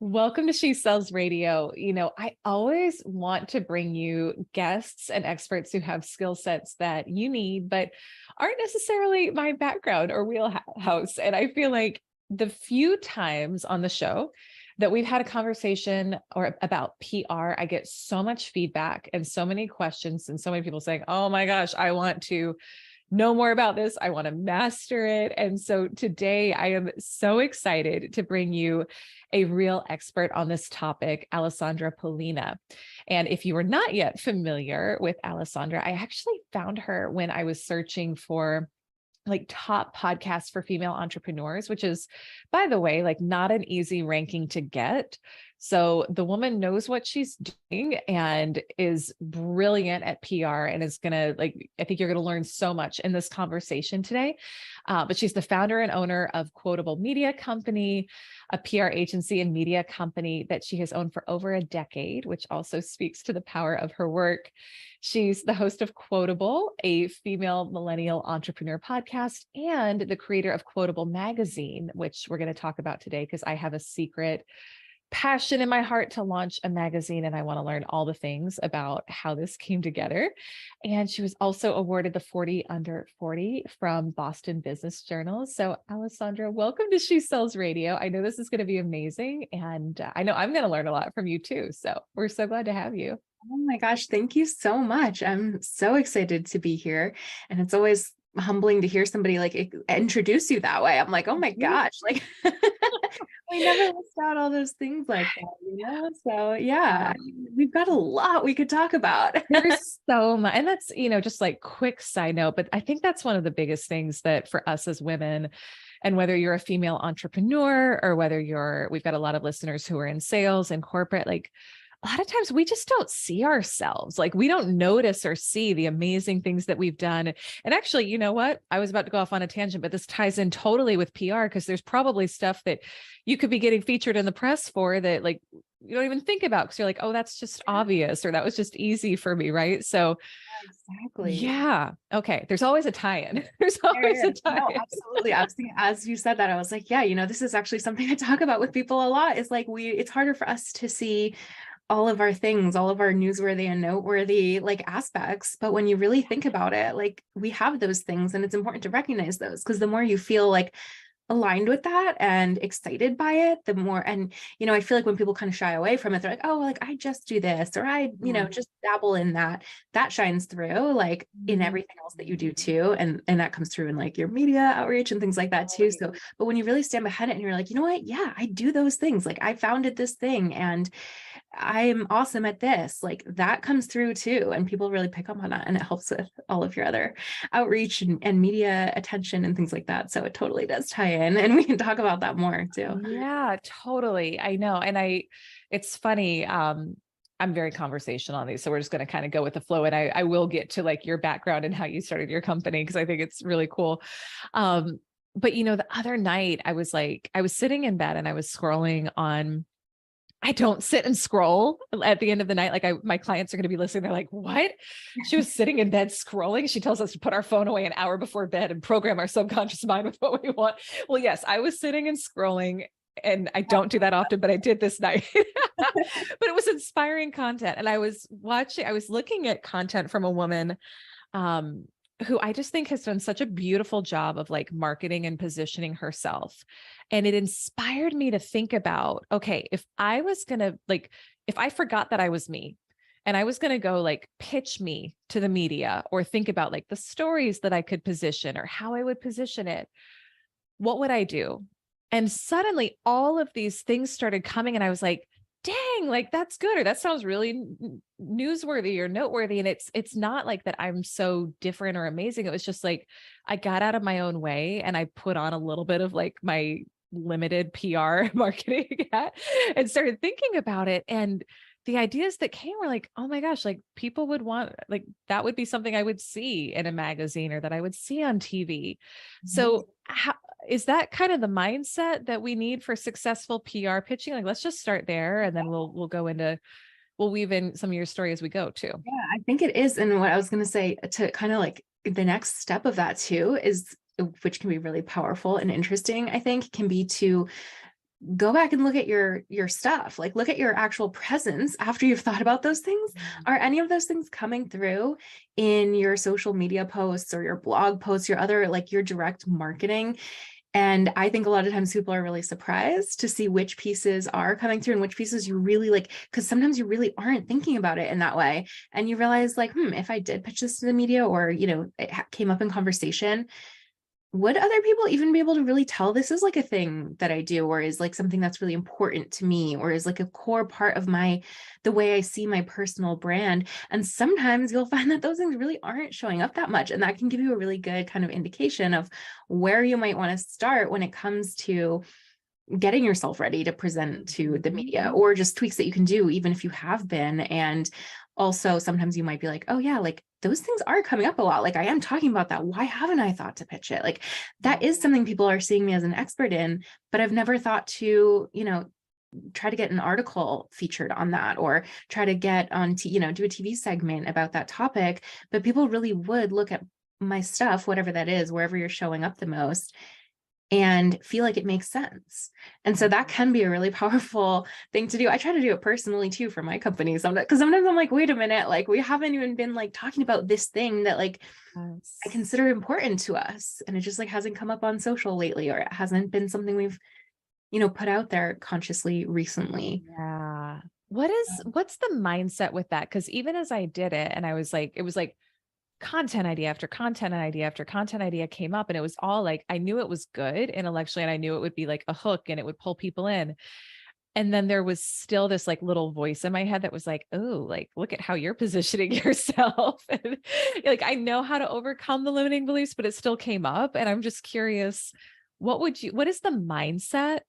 Welcome to She Sells Radio. I always want to bring you guests and experts who have skill sets that you need, but aren't necessarily my background or wheelhouse. And I feel like the few times on the show that we've had a conversation or about PR, I get so much feedback and so many questions and so many people saying, "Oh my gosh, I want to know more about this. I want to master it." And so today I am so excited to bring you a real expert on this topic, Alessandra Pollina. And if you are not yet familiar with Alessandra, I actually found her when I was searching for top podcasts for female entrepreneurs, which is, by the way, not an easy ranking to get. So the woman knows what she's doing and is brilliant at PR and is going to I think you're going to learn so much in this conversation today. But she's the founder and owner of Quotable Media Company, a PR agency and media company that she has owned for over a decade, which also speaks to the power of her work. She's the host of Quotable, a female millennial entrepreneur podcast, and the creator of Quotable Magazine, which we're going to talk about today because I have a secret passion in my heart to launch a magazine and I want to learn all the things about how this came together. And she was also awarded the 40 Under 40 from Boston Business Journal. So Alessandra, welcome to She Sells Radio. I know this is going to be amazing and I know I'm going to learn a lot from you too. So we're so glad to have you. Oh my gosh, thank you so much. I'm so excited to be here. And it's always humbling to hear somebody introduce you that way. I'm like, oh my gosh, we never list out all those things like that. So yeah, we've got a lot we could talk about. There's so much. And that's, just quick side note, but I think that's one of the biggest things that for us as women, and whether you're a female entrepreneur or whether we've got a lot of listeners who are in sales and corporate, a lot of times we just don't see ourselves. We don't notice or see the amazing things that we've done. And actually, you know what? I was about to go off on a tangent, but this ties in totally with PR because there's probably stuff that you could be getting featured in the press for that you don't even think about because you're like, oh, that's just obvious, or that was just easy for me. Right. So Exactly. yeah. Okay. There's always a tie-in. There's always a tie-in. No, absolutely. As you said that, I was like, yeah, this is actually something I talk about with people a lot. Is it's harder for us to see all of our things, all of our newsworthy and noteworthy aspects. But when you really think about it, we have those things and it's important to recognize those because the more you feel aligned with that and excited by it, the more, and, I feel like when people kind of shy away from it, they're like, oh, I just do this, or I, just dabble in that shines through in everything else that you do too. And that comes through in your media outreach and things like that too. So, but when you really stand behind it and you're like, you know what? Yeah, I do those things. I founded this thing and I'm awesome at this, that comes through too. And people really pick up on that and it helps with all of your other outreach and media attention and things like that. So it totally does tie in and we can talk about that more too. Yeah, totally. I know. And it's funny. I'm very conversational on these. So we're just going to kind of go with the flow. And I will get to your background and how you started your company, because I think it's really cool. But the other night I was sitting in bed and I was scrolling on. I don't sit and scroll at the end of the night. My clients are going to be listening. They're like, what? She was sitting in bed scrolling. She tells us to put our phone away an hour before bed and program our subconscious mind with what we want. Well, yes, I was sitting and scrolling, and I don't do that often, but I did this night. But it was inspiring content. And I was looking at content from a woman, who I just think has done such a beautiful job of marketing and positioning herself. And it inspired me to think about, okay, if I was going to if I forgot that I was me and I was going to go pitch me to the media or think about the stories that I could position or how I would position it, what would I do? And suddenly all of these things started coming and I was like, dang, that's good. Or that sounds really newsworthy or noteworthy. And it's not that I'm so different or amazing. It was just I got out of my own way and I put on a little bit of my limited PR marketing hat and started thinking about it. And the ideas that came were oh my gosh, people would want, that would be something I would see in a magazine or that I would see on TV. So how is that kind of the mindset that we need for successful PR pitching? Let's just start there and then we'll weave in some of your story as we go too. Yeah, I think it is. And what I was going to say to kind of the next step of that too is, which can be really powerful and interesting, I think, can be to go back and look at your stuff, like look at your actual presence after you've thought about those things. Are any of those things coming through in your social media posts or your blog posts, your other, like your direct marketing? And I think a lot of times people are really surprised to see which pieces are coming through and which pieces you really like, because sometimes you really aren't thinking about it in that way. And you realize like, if I did pitch this to the media, or, it came up in conversation, would other people even be able to really tell this is like a thing that I do, or is like something that's really important to me, or is like a core part of the way I see my personal brand? And sometimes you'll find that those things really aren't showing up that much. And that can give you a really good kind of indication of where you might want to start when it comes to getting yourself ready to present to the media, or just tweaks that you can do, even if you have been. And also sometimes you might be like, oh yeah, like those things are coming up a lot. Like I am talking about that. Why haven't I thought to pitch it? Like that is something people are seeing me as an expert in, but I've never thought to, try to get an article featured on that, or try to get on, do a TV segment about that topic. But people really would look at my stuff, whatever that is, wherever you're showing up the most, and feel like it makes sense. And so that can be a really powerful thing to do. I try to do it personally too for my company sometimes, because sometimes I'm like, wait a minute, like we haven't even been like talking about this thing that like I consider important to us. And it just like hasn't come up on social lately, or it hasn't been something we've, put out there consciously recently. Yeah. What's the mindset with that? Because even as I did it, and I was like, it was like content idea after content idea after content idea came up, and it was all like, I knew it was good intellectually, and I knew it would be like a hook and it would pull people in. And then there was still this like little voice in my head that was like, oh, like, look at how you're positioning yourself. And like, I know how to overcome the limiting beliefs, but it still came up. And I'm just curious, what is the mindset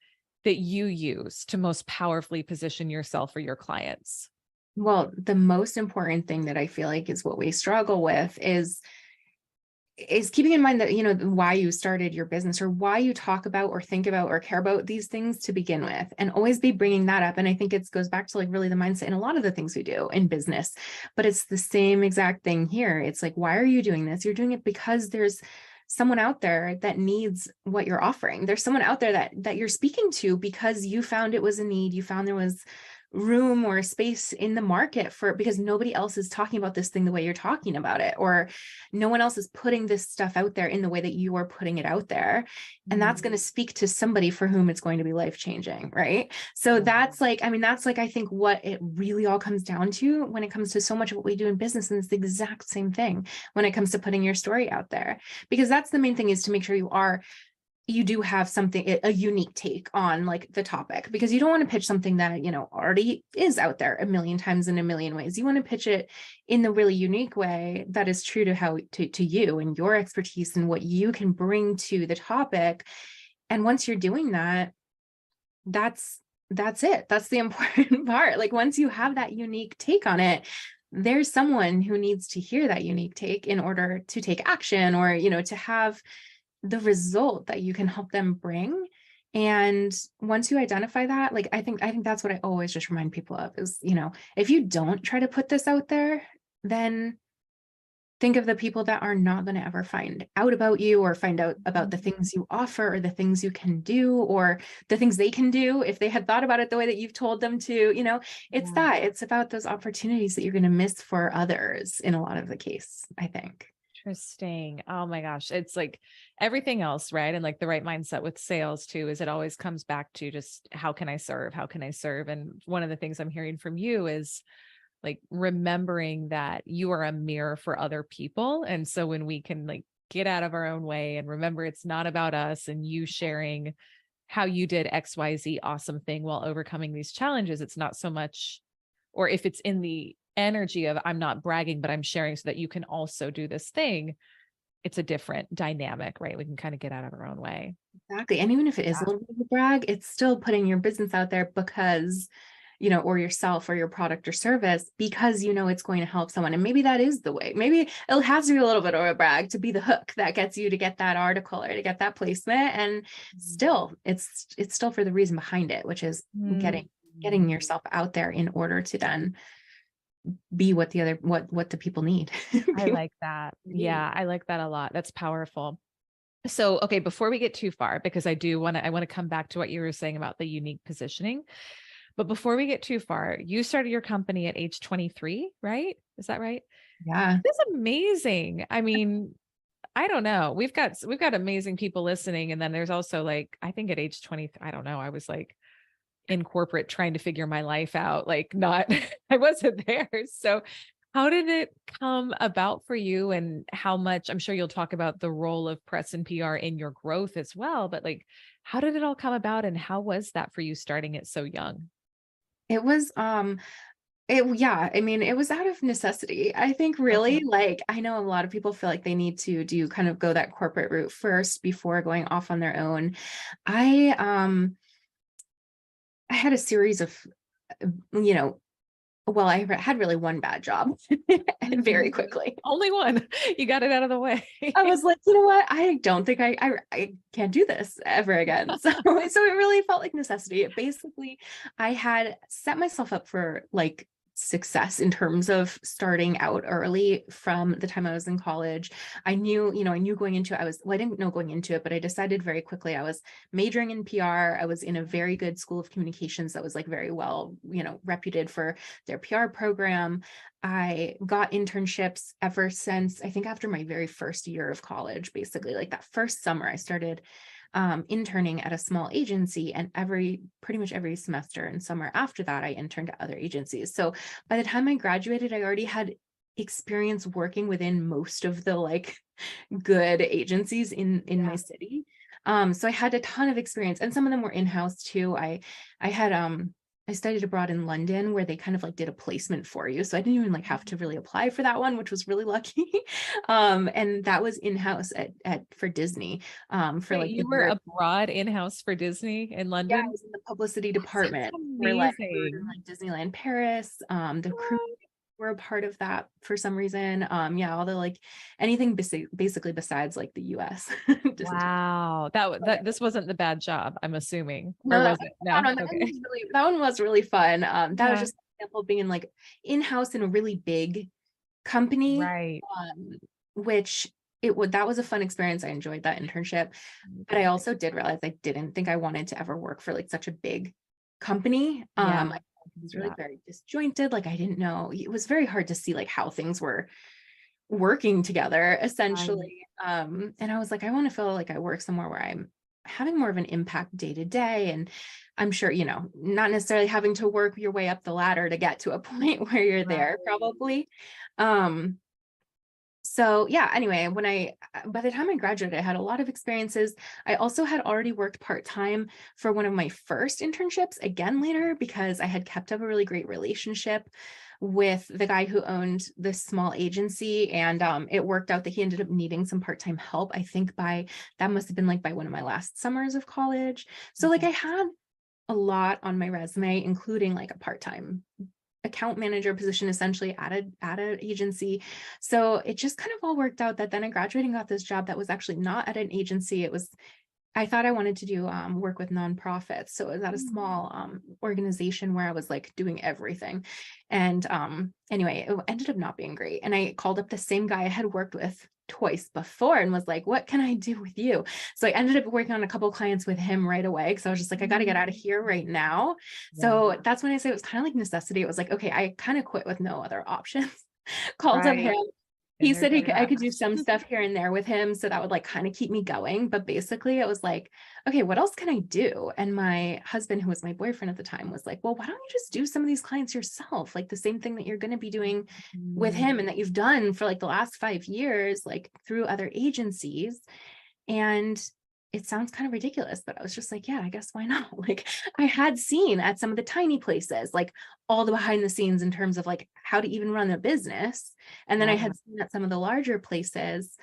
that you use to most powerfully position yourself for your clients? Well, the most important thing that I feel like is what we struggle with is keeping in mind that, why you started your business, or why you talk about or think about or care about these things to begin with, and always be bringing that up. And I think it goes back to like really the mindset in a lot of the things we do in business, but it's the same exact thing here. It's like, why are you doing this? You're doing it because there's someone out there that needs what you're offering. There's someone out there that you're speaking to because you found it was a need. You found there was room or space in the market for, because nobody else is talking about this thing the way you're talking about it, or no one else is putting this stuff out there in the way that you are putting it out there. And that's going to speak to somebody for whom it's going to be life-changing, right? So that's like, I think what it really all comes down to when it comes to so much of what we do in business. And it's the exact same thing when it comes to putting your story out there, because that's the main thing, is to make sure you do have something, a unique take on like the topic, because you don't want to pitch something that, already is out there a million times in a million ways. You want to pitch it in the really unique way that is true to to you and your expertise and what you can bring to the topic. And once you're doing that, that's it. That's the important part. Like once you have that unique take on it, there's someone who needs to hear that unique take in order to take action, or, to have the result that you can help them bring. And once you identify that, like, I think that's what I always just remind people of is, if you don't try to put this out there, then think of the people that are not going to ever find out about you, or find out about the things you offer, or the things you can do, or the things they can do if they had thought about it the way that you've told them to. It's about those opportunities that you're going to miss for others in a lot of the case, I think. Interesting. Oh my gosh. It's like everything else, right? And like the right mindset with sales too, is it always comes back to just how can I serve? How can I serve? And one of the things I'm hearing from you is like remembering that you are a mirror for other people. And so when we can like get out of our own way and remember it's not about us, and you sharing how you did XYZ awesome thing while overcoming these challenges, it's not so much, or if it's in the energy of I'm not bragging, but I'm sharing so that you can also do this thing, it's a different dynamic, right? We can kind of get out of our own way. Exactly. And even if it is a little bit of a brag, it's still putting your business out there because, or yourself or your product or service, because it's going to help someone. And maybe that is the way. Maybe it has to be a little bit of a brag to be the hook that gets you to get that article or to get that placement. And still, it's still for the reason behind it, which is getting yourself out there in order to then be what the people need. I like that. Yeah, I like that a lot. That's powerful. So, okay, before we get too far, because I want to come back to what you were saying about the unique positioning. But before we get too far, you started your company at age 23, right? Is that right? Yeah. That's amazing. I mean, I don't know. We've got amazing people listening. And then there's also like, I think at age 20, I don't know. I was like in corporate trying to figure my life out, like not, I wasn't there. So how did it come about for you and how much, I'm sure you'll talk about the role of press and PR in your growth as well, but like, how did it all come about and how was that for you starting it so young? It was, yeah, I mean, it was out of necessity. I think Okay. really, like, I know a lot of people feel like they need to do kind of go that corporate route first before going off on their own. I, um, I had a series of, you know, well, had really one bad job very quickly. Only one. You got it out of the way. I was like, you know what? I don't think I can't do this ever again. So it really felt like necessity. Basically, I had set myself up for like success in terms of starting out early from the time I was in college. I knew going into it, I didn't know going into it, but I decided very quickly I was majoring in PR. I was in a very good school of communications that was like very well, reputed for their PR program. I got internships ever since, I think after my very first year of college, basically like that first summer, I started interning at a small agency, and pretty much every semester and summer after that, I interned at other agencies. So by the time I graduated, I already had experience working within most of the like good agencies in my Yeah. city. So I had a ton of experience, and some of them were in-house too. I had I studied abroad in London where they kind of like did a placement for you. So I didn't even like have to really apply for that one, which was really lucky. And that was in-house at for Disney, for Wait, like the you were Europe. abroad in-house for Disney in Yeah, I London? was in the publicity That sounds department. We were doing amazing. like Disneyland Paris. The crew What? were a part of that for some reason. Yeah, all the like anything basically besides like the US. Disney. Wow. This wasn't the bad job, I'm assuming. Or No, was it? No. Okay. that one was really fun. That was Yeah. just an example of being in like in-house in a really big company. Right. Um, which that was a fun experience. I enjoyed that internship. But I also did realize I didn't think I wanted to ever work for like such a big company. Yeah. I was really very disjointed. Like I didn't know. It was very hard to see like how things were working together Right. essentially. And I was like, I want to feel like I work somewhere where I'm having more of an impact day to day. And I'm sure, not necessarily having to work your way up the ladder to get to a point where you're Right. there, probably. Um, so yeah, anyway, by the time I graduated, I had a lot of experiences. I also had already worked part-time for one of my first internships again later because I had kept up a really great relationship with the guy who owned this small agency. And it worked out that he ended up needing some part-time help. I think that must have been like by one of my last summers of college. So like Okay. I had a lot on my resume, including like a part-time account manager position essentially at an agency. So it just kind of all worked out that then I graduated and got this job that was actually not at an agency. I thought I wanted to do work with nonprofits. So it was at a Mm. small organization where I was like doing everything. And anyway, it ended up not being great. And I called up the same guy I had worked with twice before and was like, what can I do with you? So I ended up working on a couple clients with him right away because I was just like, I got to get out of here right now. Yeah. So that's when I say it was kind of like necessity. It was like, okay, I kind of quit with no other options. Called up him. Right. He And there said you I have could do some stuff here and there with him. So that would like kind of keep me going. But basically it was like, okay, what else can I do? And my husband, who was my boyfriend at the time, was like, well, why don't you just do some of these clients yourself? Like the same thing that you're going to be doing with Mm. him and that you've done for like the last 5 years, like through other agencies. And it sounds kind of ridiculous, but I was just like, yeah, I guess why not? Like I had seen at some of the tiny places, like all the behind the scenes in terms of like how to even run a business. And then I Yeah. had seen at some of the larger places,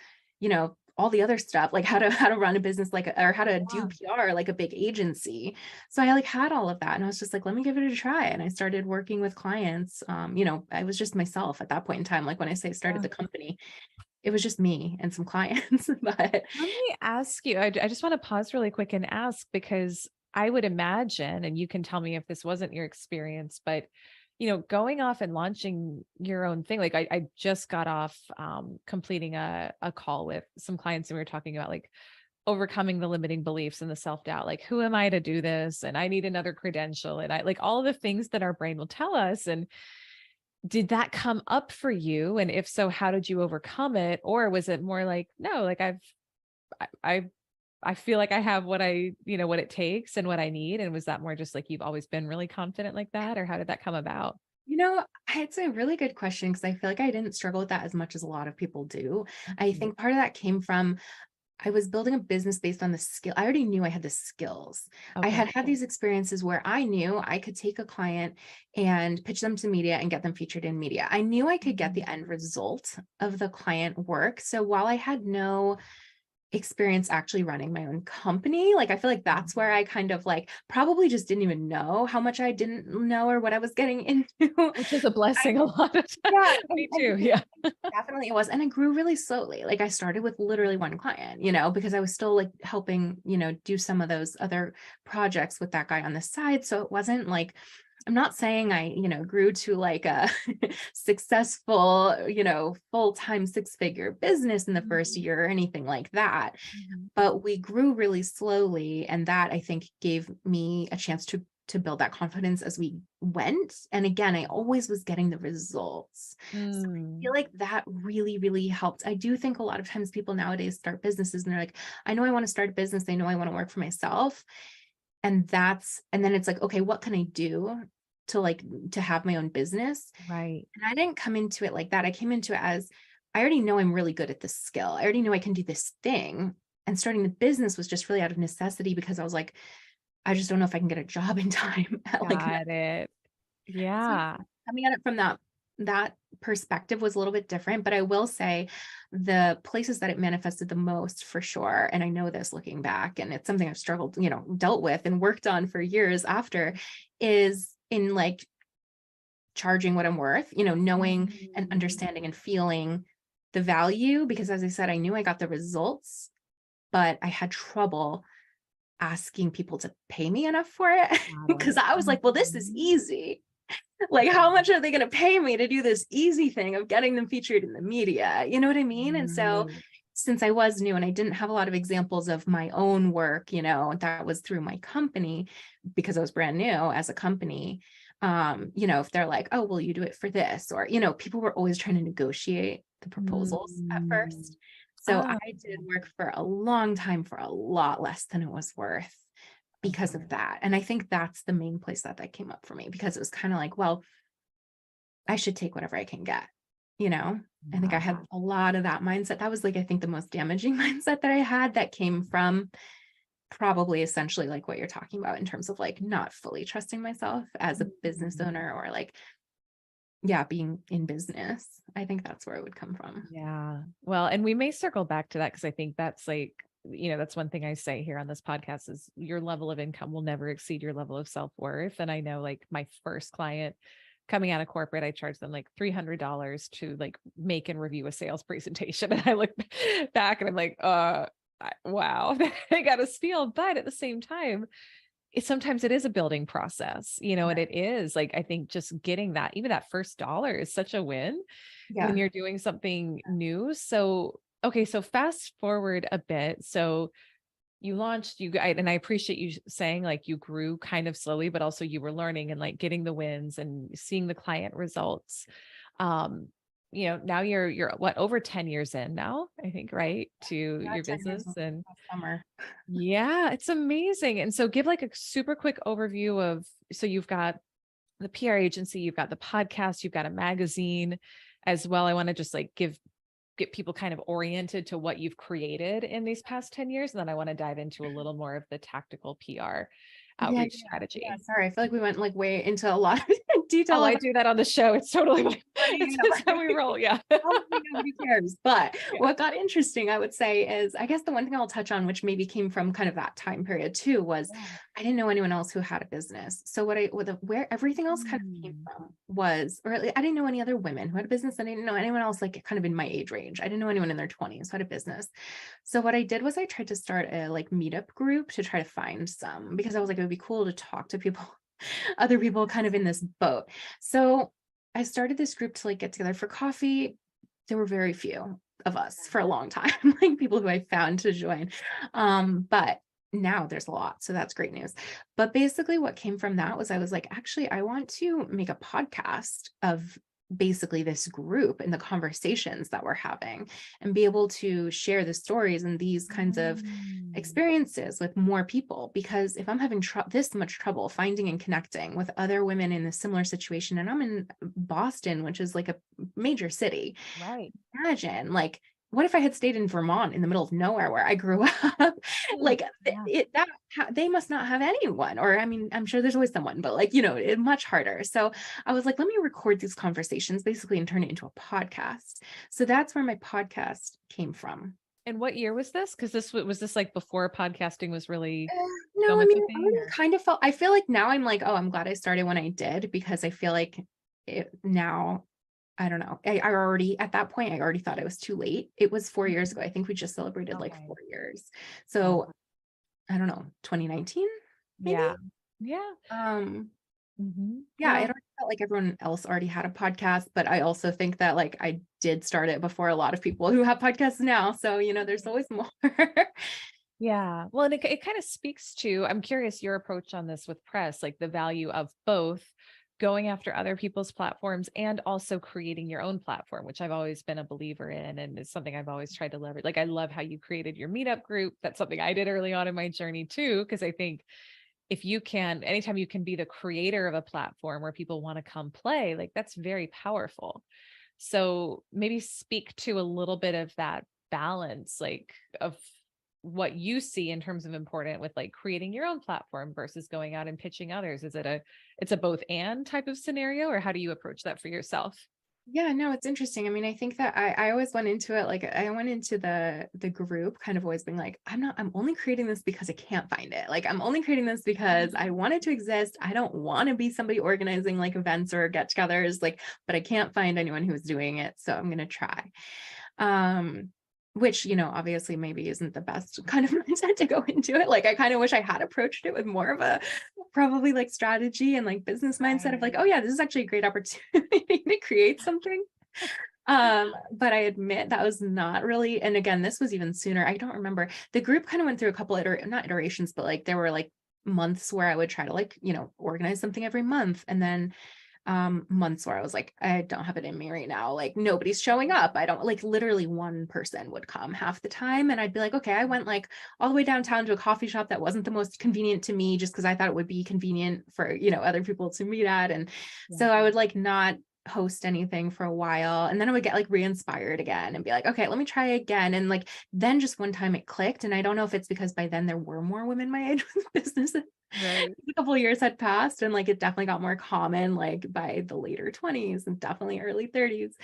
all the other stuff, like how to run a business or how to do Yeah. PR like a big agency. So I like had all of that. And I was just like, let me give it a try. And I started working with clients. I was just myself at that point in time. Like when I say started Yeah. the company, it was just me and some clients. But Let me ask you, I just want to pause really quick and ask because I would imagine, and you can tell me if this wasn't your experience, but going off and launching your own thing, like I just got off completing a call with some clients and we were talking about like overcoming the limiting beliefs and the self-doubt, like, who am I to do this? And I need another credential. And I like all of the things that our brain will tell us. And did that come up for you? And if so, how did you overcome it? Or was it more like, no, like I, I feel like I have what what it takes and what I need. And was that more just like, you've always been really confident like that? Or how did that come about? It's a really good question because I feel like I didn't struggle with that as much as a lot of people do. I Mhm. think part of that came from I was building a business based on the skill. I already knew I had the skills. I Okay. had these experiences where I knew I could take a client and pitch them to media and get them featured in media. I knew I could get the Mhm. end result of the client work. So while I had no experience actually running my own company, like I feel like that's where I kind of like probably just didn't even know how much I didn't know or what I was getting into. Which is a I blessing a lot of times. yeah, Me too. Yeah. definitely it was. And I grew really slowly. Like I started with literally one client, because I was still like helping, do some of those other projects with that guy on the side. So it wasn't like, I'm not saying I, grew to like a successful, full-time six-figure business in the first Mhm. year or anything like that. Mhm. But we grew really slowly. And that I think gave me a chance to build that confidence as we went. And again, I always was getting the results. So I feel Mm. like that really, really helped. I do think a lot of times people nowadays start businesses and they're like, I know I want to start a business. I know I want to work for myself. And then it's like, okay, what can I do to have my own business? Right. And I didn't come into it like that. I came into it as I already know I'm really good at this skill. I already know I can do this thing. And starting the business was just really out of necessity because I was like, I just don't know if I can get a job in time at like Got it. so Yeah. coming at it from that perspective was a little bit different, but I will say the places that it manifested the most for sure, and I know this looking back, and it's something I've struggled, dealt with and worked on for years after, is in like charging what I'm worth, knowing and Mhm. understanding and feeling the value, because as I said, I knew I got the results, but I had trouble asking people to pay me enough for it Got because it. I was like, well, this is Mhm. easy. Like, how much are they going to pay me to do this easy thing of getting them featured in the media? You know what I mean? And so, Right. since I was new and I didn't have a lot of examples of my own work, that was through my company because I was brand new as a company. If they're like, oh, will you do it for this? Or, people were always trying to negotiate the proposals at Mm. first. So Ah, I did work for a long time for a lot less than it was worth because okay. of that. And I think that's the main place that came up for me because it was kind of like, well, I should take whatever I can get, you know? I think I Yeah. had a lot of that mindset. That was like, I think the most damaging mindset that I had that came from probably essentially like what you're talking about in terms of like not fully trusting myself as a business Mhm. owner or like, yeah, being in business. I think that's where it would come from. Yeah. Well, and we may circle back to that because I think that's like, that's one thing I say here on this podcast is your level of income will never exceed your level of self-worth. And I know like my first client coming out of corporate, I charged them like $300 to like make and review a sales presentation. And I look back and I'm like, wow, they got a steal. But at the same time, sometimes it is a building process, and it is like, I think just getting that, even that first dollar is such a win when Yeah. you're doing something new. So, okay. So fast forward a bit. So you launched, and I appreciate you saying like you grew kind of slowly, but also you were learning and like getting the wins and seeing the client results. Um, now you're what, over 10 years in now, I think, right? To Yeah, your 10 years business. last And summer. yeah, it's amazing. And so give like a super quick overview of, so you've got the PR agency, you've got the podcast, you've got a magazine as well. I want to just like get people kind of oriented to what you've created in these past 10 years. And then I want to dive into a little more of the tactical PR Yeah, outreach yeah. strategy. Sorry. I feel like we went like way into a lot of Oh, detail I about do that on the show. It's totally like, it's just how we it. roll. Yeah. Probably nobody cares. But Yeah. what got interesting, I would say, is I guess the one thing I'll touch on, which maybe came from kind of that time period too, was Yeah. I didn't know anyone else who had a business. So where everything else kind of came Mm. from was, or at least I didn't know any other women who had a business. I didn't know anyone else like kind of in my age range. I didn't know anyone in their 20s who had a business. So what I did was I tried to start a like meetup group to try to find some because I was like, it would be cool to talk to people, other people kind of in this boat. So I started this group to like get together for coffee. There were very few. of us for a long time, like people who I found to join. But now there's a lot. So that's great news. But basically what came from that was I was like, actually, I want to make a podcast of basically this group and the conversations that we're having and be able to share the stories and these kinds of experiences with more people. Because if I'm having this much trouble finding and connecting with other women in a similar situation, and I'm in Boston, which is like a major city, Right. imagine like, what if I had stayed in Vermont in the middle of nowhere where I grew up? Like Yeah. they must not have anyone, or I mean, I'm sure there's always someone, but like, it's much harder. So I was like, let me record these conversations basically and turn it into a podcast. So that's where my podcast came from. And what year was this? Because was this like before podcasting was really so No, I much mean, a I thing, already or? kind of I feel like now I'm like, oh, I'm glad I started when I did, because I feel like now, I don't know. I already, at that point, I already thought it was too late. It was 4 years ago. I think we just celebrated like Okay. 4 years. Oh, So I don't know, 2019, maybe. yeah. Yeah. Um, yeah, it Well, already felt like everyone else already had a podcast, but I also think that like I did start it before a lot of people who have podcasts now. So, there's always more. yeah. Well, and it kind of speaks to, I'm curious your approach on this with press, like the value of both going after other people's platforms and also creating your own platform, which I've always been a believer in. And it's something I've always tried to leverage. Like, I love how you created your meetup group. That's something I did early on in my journey too, because I think if you can, anytime you can be the creator of a platform where people want to come play, like that's very powerful. So maybe speak to a little bit of that balance, like of what you see in terms of important with like creating your own platform versus going out and pitching others. Is it it's a both and type of scenario, or how do you approach that for yourself? Yeah, no, it's interesting. I mean, I think that I always went into it like I went into the group kind of always being like, I'm only creating this because I can't find it. Like I'm only creating this because I want it to exist. I don't want to be somebody organizing like events or get-togethers, like, but I can't find anyone who's doing it. So I'm gonna try. Which, obviously maybe isn't the best kind of mindset to go into it. Like I kind of wish I had approached it with more of a probably like strategy and like business mindset of like, oh Right. yeah, this is actually a great opportunity to create something. But I admit that was not really, and again, this was even sooner. I don't remember. The group kind of went through a couple not iterations, but like there were like months where I would try to like, organize something every month. And then months where I was like, I don't have it in me right now. Like nobody's showing up. I don't, like, literally one person would come half the time. And I'd be like, okay, I went like all the way downtown to a coffee shop that wasn't the most convenient to me just because I thought it would be convenient for, other people to meet at. And Yeah. so I would like not host anything for a while, and then I would get like re-inspired again and be like, okay, let me try again. And like then just one time it clicked, and I don't know if it's because by then there were more women my age with businesses. Right. A couple of years had passed, and like it definitely got more common like by the later 20s and definitely early 30s.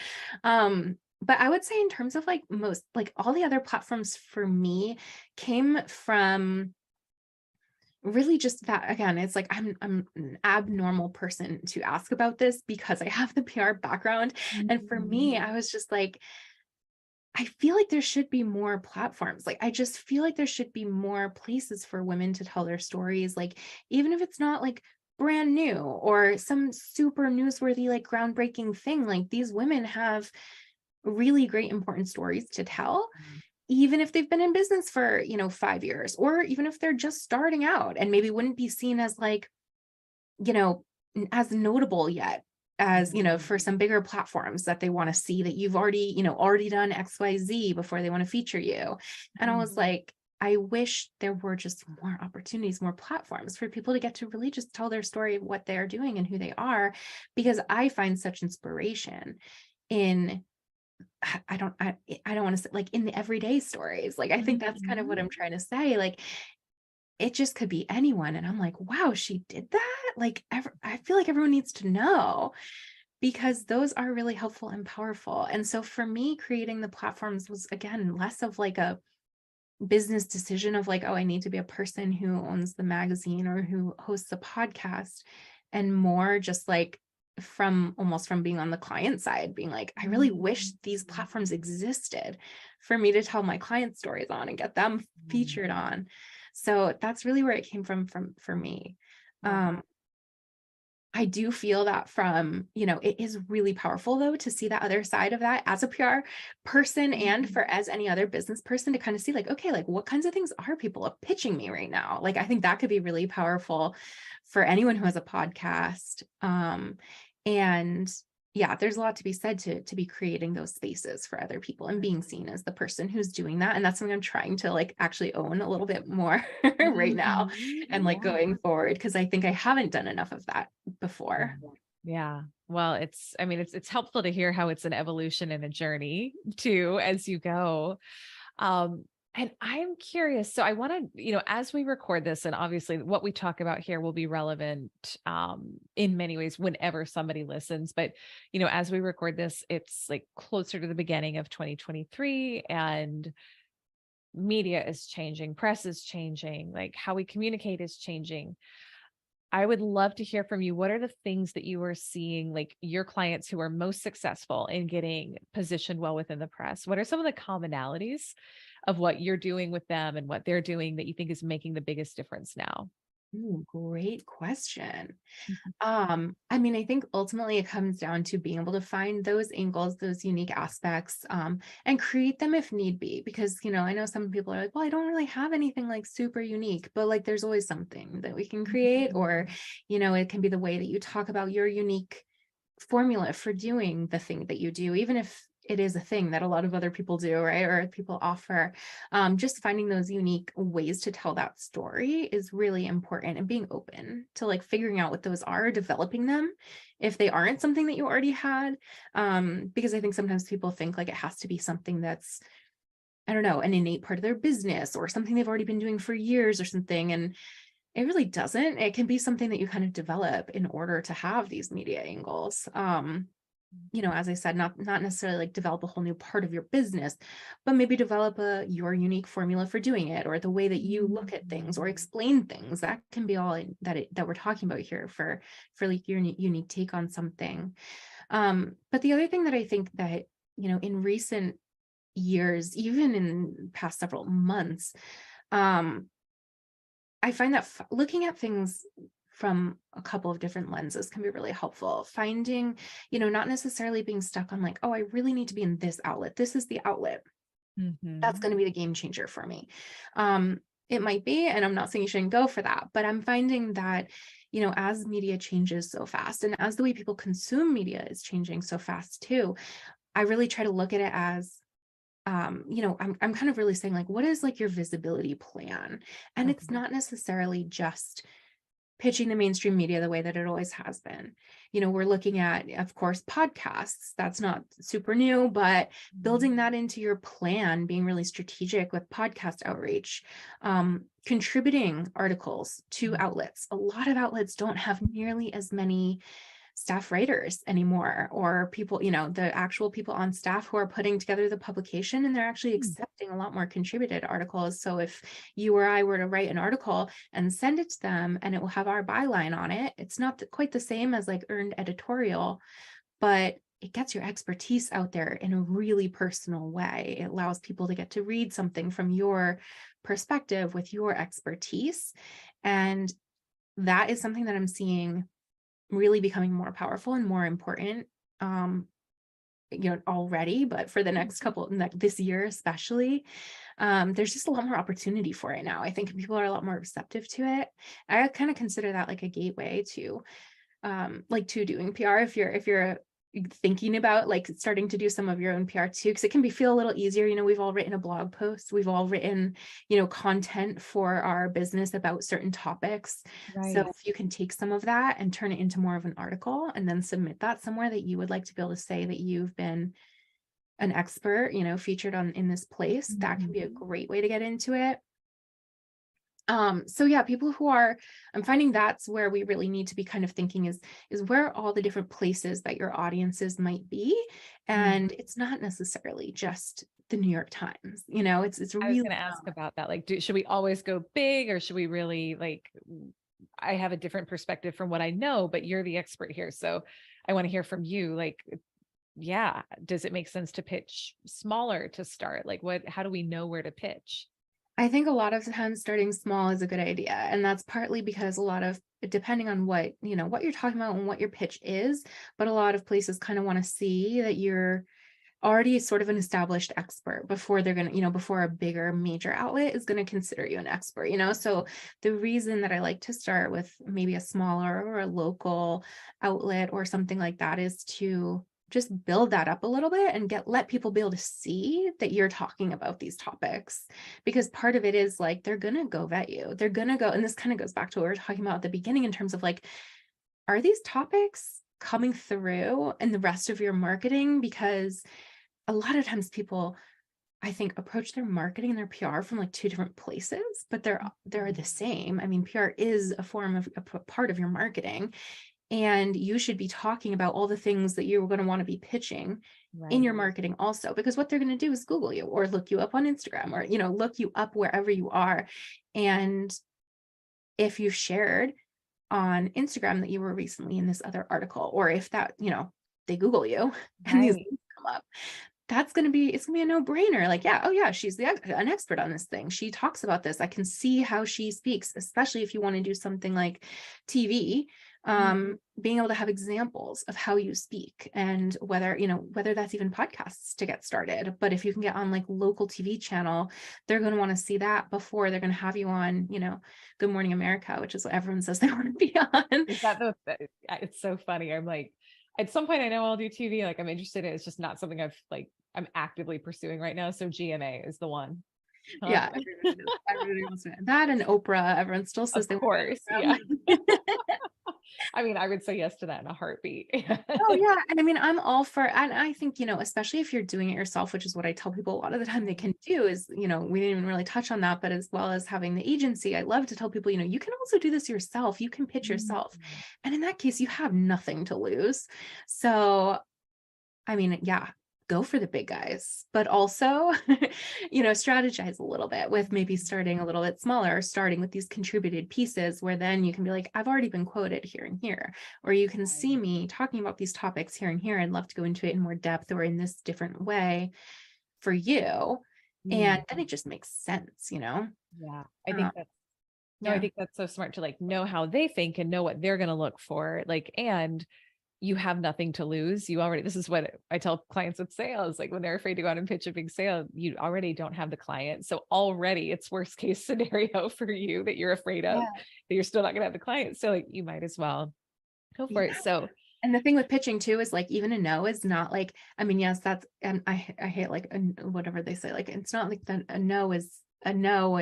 But I would say in terms of like most, like all the other platforms for me came from really just that. Again, it's like I'm an abnormal person to ask about this because I have the PR background. And for me, I was just like, I feel like there should be more platforms. Like, I just feel like there should be more places for women to tell their stories. Like, even if it's not like brand new or some super newsworthy, like groundbreaking thing, like these women have really great, important stories to tell, even if they've been in business for, 5 years, or even if they're just starting out and maybe wouldn't be seen as like, you know, as notable yet as, for some bigger platforms that they want to see that you've already done XYZ before they want to feature you. And I was like, I wish there were just more opportunities, more platforms for people to get to really just tell their story of what they're doing and who they are, because I find such inspiration in I don't want to say like in the everyday stories. Like I think that's kind of what I'm trying to say. Like it just could be anyone. And I'm like, wow, she did that. Like I feel like everyone needs to know, because those are really helpful and powerful. And so for me, creating the platforms was again less of like a business decision of like, oh, I need to be a person who owns the magazine or who hosts a podcast, and more just like from being on the client side, being like, I really wish these platforms existed for me to tell my client stories on and get them featured on. So that's really where it came from for me. Wow. I do feel that from, it is really powerful though to see that other side of that as a PR person and for as any other business person to kind of see like, okay, like what kinds of things are people pitching me right now? Like, I think that could be really powerful for anyone who has a podcast. And yeah, there's a lot to be said to be creating those spaces for other people and being seen as the person who's doing that. And that's something I'm trying to like actually own a little bit more right now and like Yeah. going forward, because I think I haven't done enough of that before. Yeah. Well, I mean, it's helpful to hear how it's an evolution and a journey too, as you go. Um, and I'm curious. So I want to, as we record this, and obviously what we talk about here will be relevant in many ways whenever somebody listens. But, as we record this, it's like closer to the beginning of 2023, and media is changing, press is changing, like how we communicate is changing. I would love to hear from you. What are the things that you are seeing, like your clients who are most successful in getting positioned well within the press? What are some of the commonalities of what you're doing with them and what they're doing that you think is making the biggest difference now? Ooh, great question. Mhm. I mean, I think ultimately it comes down to being able to find those angles, those unique aspects, and create them if need be. Because, I know some people are like, well, I don't really have anything like super unique, but like there's always something that we can create, or, it can be the way that you talk about your unique formula for doing the thing that you do, even if it is a thing that a lot of other people do, right? Or people offer. Just finding those unique ways to tell that story is really important, and being open to like figuring out what those are, developing them if they aren't something that you already had. Because I think sometimes people think like it has to be something that's, I don't know, an innate part of their business or something they've already been doing for years or something. And it really doesn't. It can be something that you kind of develop in order to have these media angles. As I said, not necessarily like develop a whole new part of your business, but maybe develop your unique formula for doing it, or the way that you look at things or explain things. That can be all that we're talking about here for like your unique take on something. But the other thing that I think that, in recent years, even in past several months, um, I find that looking at things from a couple of different lenses can be really helpful. Finding, not necessarily being stuck on like, oh, I really need to be in this outlet. This is the outlet that's Mhm. going to be the game changer for me. Um, it might be, and I'm not saying you shouldn't go for that, but I'm finding that, as media changes so fast, and as the way people consume media is changing so fast too, I really try to look at it as I'm kind of really saying like, what is like your visibility plan? And it's Okay. not necessarily just pitching the mainstream media the way that it always has been. We're looking at, of course, podcasts. That's not super new, but building that into your plan, being really strategic with podcast outreach, contributing articles to Mhm. outlets. A lot of outlets don't have nearly as many staff writers anymore, or people, the actual people on staff who are putting together the publication, and they're actually Mm. accepting a lot more contributed articles. So if you or I were to write an article and send it to them, and it will have our byline on it, it's not quite the same as like earned editorial, but it gets your expertise out there in a really personal way. It allows people to get to read something from your perspective with your expertise. And that is something that I'm seeing really becoming more powerful and more important, um already, but for the next couple, like this year especially. There's just a lot more opportunity for it now. I think people are a lot more receptive to it. I kind of consider that like a gateway to like to doing PR, if you're thinking about like starting to do some of your own PR too, because it can feel a little easier. We've all written a blog post, we've all written, content for our business about certain topics. So Right. if you can take some of that and turn it into more of an article and then submit that somewhere that you would like to be able to say that you've been an expert, featured on in this place, that can be a Mhm. great way to get into it. So yeah, people who are, I'm finding that's where we really need to be kind of thinking is where are all the different places that your audiences might be. Mm. And it's not necessarily just the New York Times, it's I was really going to ask about that. Like, should we always go big, or should we really I have a different perspective from what I know, but you're the expert here. So I want to hear from you. Like, yeah, does it make sense to pitch smaller to start? Like how do we know where to pitch? I think a lot of the times starting small is a good idea. And that's partly because a lot of, depending on what, what you're talking about and what your pitch is, but a lot of places kind of want to see that you're already sort of an established expert before they're going to, before a bigger major outlet is going to consider you an expert. So the reason that I like to start with maybe a smaller or a local outlet or something like that is to just build that up a little bit and let people be able to see that you're talking about these topics, because part of it is like they're going to go vet you. They're going to go, and this kind of goes back to what we were talking about at the beginning in terms of like, are these topics coming through in the rest of your marketing? Because a lot of times people, I think, approach their marketing and their PR from like two different places, but they're the same. I mean, PR is a form of a part of your marketing, and you should be talking about all the things that you're going to want to be pitching in your marketing also, because what they're going to do is Google you or look you up on Instagram or, look you up wherever you are. And if you've shared on Instagram that you were recently in this other article, or if that, they Google you and these things come up, it's gonna be a no-brainer. Like, yeah, oh yeah, she's an expert on this thing. She talks about this. I can see how she speaks, especially if you want to do something like TV, being able to have examples of how you speak, and whether that's even podcasts to get started. But if you can get on like local TV channel, they're going to want to see that before they're going to have you on, Good Morning America, which is what everyone says they want to be on. Is that it's so funny. I'm like, at some point I know I'll do TV. Like I'm interested in it. It's just not something I'm actively pursuing right now. So GMA is the one. Yeah, everybody wants that, and Oprah. Everyone still says Of course, yeah. I mean, I would say yes to that in a heartbeat. Oh yeah, and I mean, I'm all for, and I think, especially if you're doing it yourself, which is what I tell people a lot of the time they can do, is, we didn't even really touch on that, but as well as having the agency, I love to tell people, you can also do this yourself. You can pitch yourself. And in that case, you have nothing to lose. So, I mean, yeah, go for the big guys, but also, strategize a little bit with maybe starting a little bit smaller, starting with these contributed pieces where then you can be like, I've already been quoted here and here, or you can see me talking about these topics here and here. I'd love to go into it in more depth or in this different way for you. And then it just makes sense, Yeah. I think that's so smart to like know how they think and know what they're going to look for. Like, and you have nothing to lose. This is what I tell clients with sales, like when they're afraid to go out and pitch a big sale, you already don't have the client. So already it's worst case scenario for you that you're afraid of, that you're still not going to have the client. So like, you might as well go for it. So, and the thing with pitching too, is like, even a no is not like, I mean, yes, that's, and I hate like whatever they say, like, it's not like a no is a no,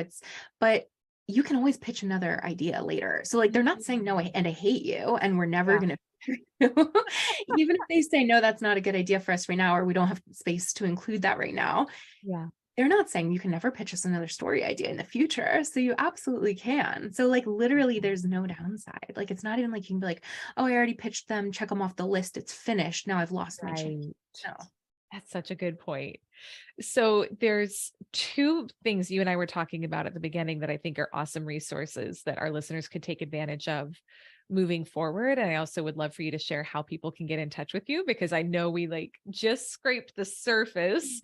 but you can always pitch another idea later. So like, they're not saying no, and I hate you, and we're never going to, even if they say, no, that's not a good idea for us right now, or we don't have space to include that right now. Yeah. They're not saying you can never pitch us another story idea in the future. So you absolutely can. So like, literally there's no downside. Like, it's not even like you can be like, oh, I already pitched them, check them off the list, it's finished, now I've lost my chance. No. That's such a good point. So there's two things you and I were talking about at the beginning that I think are awesome resources that our listeners could take advantage of moving forward. And I also would love for you to share how people can get in touch with you, because I know we like just scraped the surface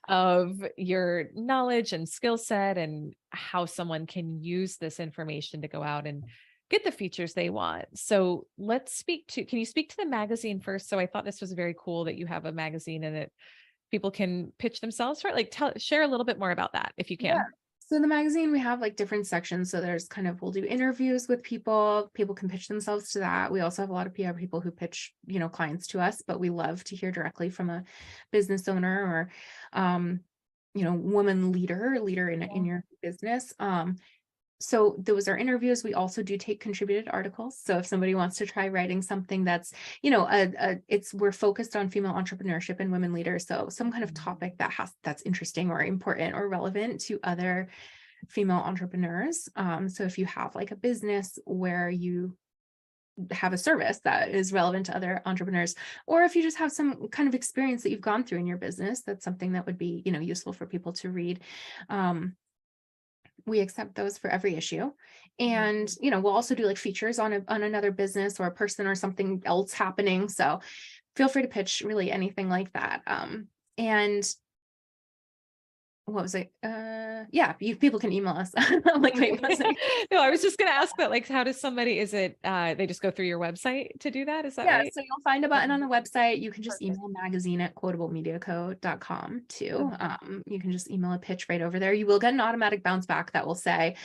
of your knowledge and skill set and how someone can use this information to go out and get the features they want. So can you speak to the magazine first? So I thought this was very cool that you have a magazine and that people can pitch themselves for it. Like share a little bit more about that if you can. Yeah. So in the magazine, we have like different sections. So there's we'll do interviews with people. People can pitch themselves to that. We also have a lot of PR people who pitch, clients to us, but we love to hear directly from a business owner or, woman leader in your business. So those are interviews. We also do take contributed articles. So if somebody wants to try writing something that's, we're focused on female entrepreneurship and women leaders. So some kind of topic that's interesting or important or relevant to other female entrepreneurs. So if you have like a business where you have a service that is relevant to other entrepreneurs, or if you just have some kind of experience that you've gone through in your business, that's something that would be, useful for people to read. We accept those for every issue. And, we'll also do like features on another business or a person or something else happening. So feel free to pitch really anything like that. And what was it? Yeah, people can email us. I'm like, wait, what was it? No, I was just going to ask that, like, how does somebody, is it, they just go through your website to do that? Is that Yeah, right? so you'll find a button Okay, on the website. You can just perfect. email magazine@quotablemediaco.com too. Okay. You can just email a pitch right over there. You will get an automatic bounce back that will say,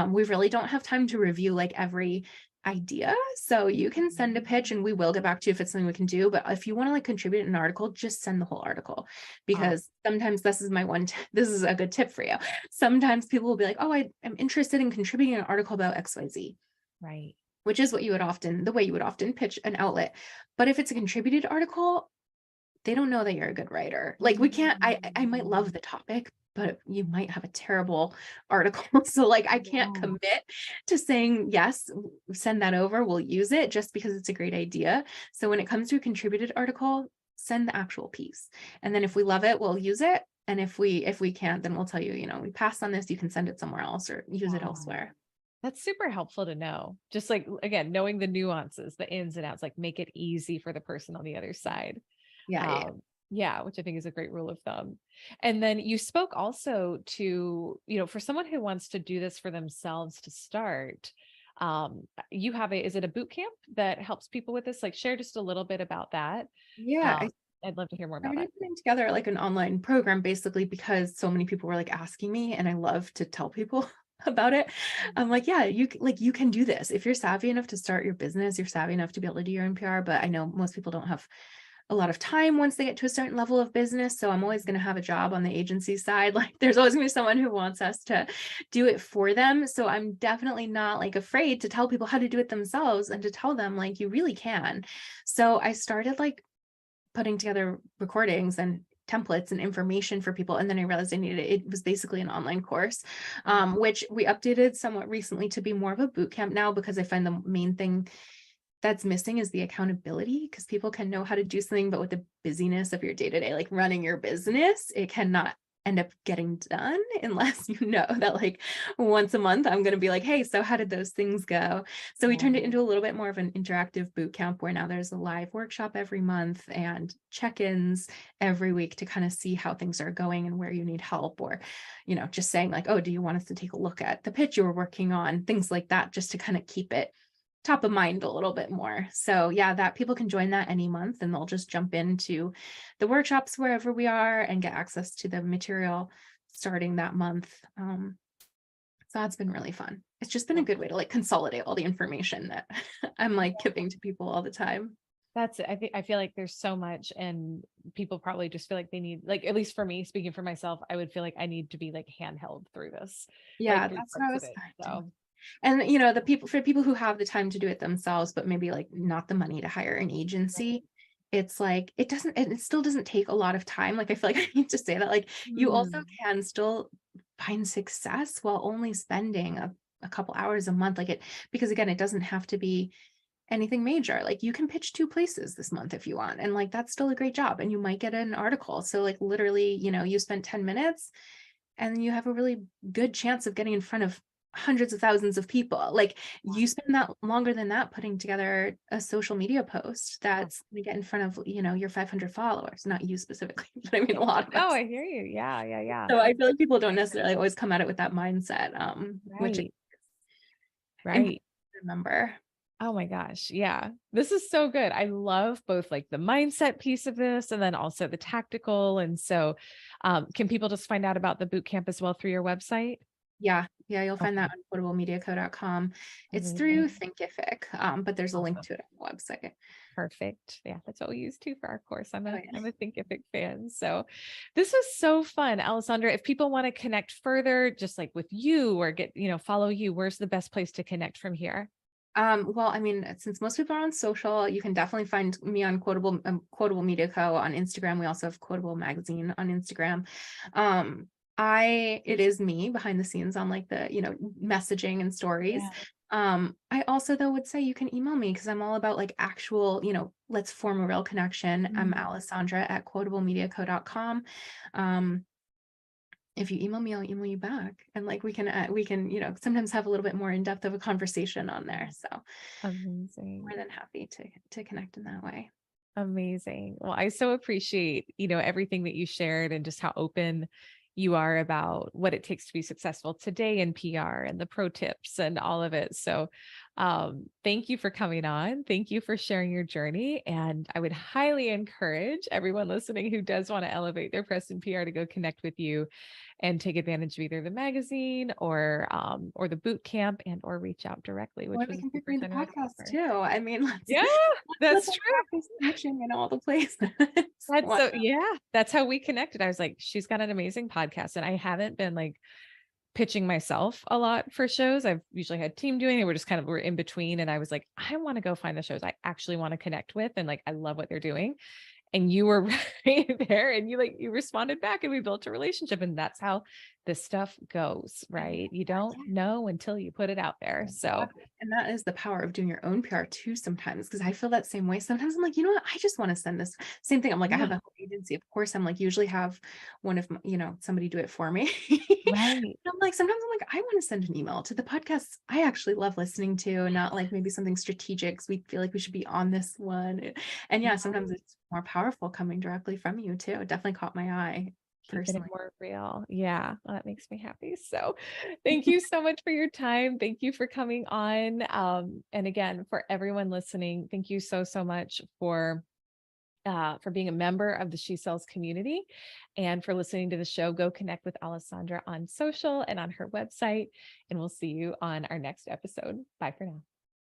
we really don't have time to review like every idea. So you can send a pitch and we will get back to you if it's something we can do. But if you want to like contribute an article, just send the whole article, Oh, because sometimes this is this is a good tip for you. Sometimes people will be like, oh, I'm interested in contributing an article about XYZ, right. which is what the way you would often pitch an outlet. But if it's a contributed article, they don't know that you're a good writer. Like we can't, I might love the topic, but you might have a terrible article. So like I can't Yeah. commit to saying, yes, send that over, we'll use it just because it's a great idea. So when it comes to a contributed article, send the actual piece. And then if we love it, we'll use it. And if we can't, then we'll tell you, we passed on this, you can send it somewhere else or use it Wow. elsewhere. That's super helpful to know. Just like, again, knowing the nuances, the ins and outs, like make it easy for the person on the other side. Yeah. Yeah, which I think is a great rule of thumb. And then you spoke also to, for someone who wants to do this for themselves to start, you have is it a boot camp that helps people with this? Like share just a little bit about that. Yeah. I'd love to hear more about Started that. putting together like an online program basically because so many people were like asking me, and I love to tell people about it. I'm like, yeah, you can do this. If you're savvy enough to start your business, you're savvy enough to be able to do your NPR, but I know most people don't have a lot of time once they get to a certain level of business. So I'm always going to have a job on the agency side. Like there's always going to be someone who wants us to do it for them. So I'm definitely not like afraid to tell people how to do it themselves and to tell them like you really can. So I started like putting together recordings and templates and information for people. And then I realized I needed it. It was basically an online course, which we updated somewhat recently to be more of a boot camp now, because I find the main thing that's missing is the accountability, because people can know how to do something, but with the busyness of your day-to-day, like running your business, it cannot end up getting done unless you know that like once a month I'm going to be like, hey, so how did those things go? So we turned it into a little bit more of an interactive boot camp where now there's a live workshop every month and check-ins every week to kind of see how things are going and where you need help, or just saying like, oh, do you want us to take a look at the pitch you were working on, things like that, just to kind of keep it top of mind a little bit more. So yeah, that people can join that any month and they'll just jump into the workshops wherever we are and get access to the material starting that month. So that's been really fun. It's just been a good way to like consolidate all the information that I'm like giving to people all the time. That's it. I feel like there's so much, and people probably just feel like they need, like, at least for me, speaking for myself, I would feel like I need to be like handheld through this, like Yeah, through that's what I parts of was it. finding. So And for people who have the time to do it themselves, but maybe like not the money to hire an agency, it's like it still doesn't take a lot of time. Like I feel like I need to say that like you also can still find success while only spending a couple hours a month, because again, it doesn't have to be anything major. Like you can pitch 2 places this month if you want, and like that's still a great job, and you might get an article. So like literally, you spent 10 minutes and you have a really good chance of getting in front of hundreds of thousands of people. Like you spend that longer than that putting together a social media post that's going to get in front of, your 500 followers, not you specifically, but I mean a lot of oh, us. I hear you. Yeah, yeah, yeah. So I feel like people don't necessarily always come at it with that mindset, which is Right, important right. to remember. Oh my gosh. Yeah. This is so good. I love both like the mindset piece of this and then also the tactical. And so, can people just find out about the boot camp as well through your website? Yeah, you'll find Okay. that on quotablemediaco.com. It's through Amazing. Thinkific, but there's a link Awesome. to it on the website. Perfect. Yeah, that's what we use too for our course. I'm Oh, a yeah. I'm a Thinkific fan. So this was so fun. Alessandra, if people want to connect further, just like with you or get, follow you, where's the best place to connect from here? Well, I mean, since most people are on social, you can definitely find me on Quotable Media Co on Instagram. We also have Quotable Magazine on Instagram. It is me behind the scenes on like the, messaging and stories. Yeah. I also though would say you can email me because I'm all about like actual, let's form a real connection. I'm Alessandra at quotablemediaco.com. If you email me, I'll email you back. And like we can, sometimes have a little bit more in depth of a conversation on there. So Amazing. more than happy to connect in that way. Amazing. Well, I so appreciate, everything that you shared and just how open you are about what it takes to be successful today in PR and the pro tips and all of it. So thank you for coming on. Thank you for sharing your journey. And I would highly encourage everyone listening who does want to elevate their press and PR to go connect with you and take advantage of either the magazine or the boot camp and or reach out directly, which Or they was a can pick super me in the generous podcast offer. too. I mean, Yeah, let's that's true. unpack this connection in all the places. That's Why so, not? yeah, that's how we connected. I was like, she's got an amazing podcast. And I haven't been like pitching myself a lot for shows. I've usually had team doing it. We're just kind of, we're in between. And I was like, I want to go find the shows I actually want to connect with. And like, I love what they're doing. And you were right there and you responded back and we built a relationship. And that's how this stuff goes, right? You don't know until you put it out there. So Exactly. And that is the power of doing your own PR too sometimes, because I feel that same way. Sometimes I'm like, you know what? I just want to send this. Same thing. I'm like, I yeah, have a whole agency. Of course, I'm like, usually have one of somebody do it for me. right. I'm like, sometimes I'm like, I want to send an email to the podcasts I actually love listening to, not like maybe something strategic. So we feel like we should be on this one. And yeah, sometimes it's more powerful coming directly from you too. It definitely caught my eye Keeping it personally. more real. Yeah, well, that makes me happy. So thank you so much for your time. Thank you for coming on. And again, for everyone listening, thank you so, so much for being a member of the She Sells community and for listening to the show. Go connect with Alessandra on social and on her website, and we'll see you on our next episode. Bye for now.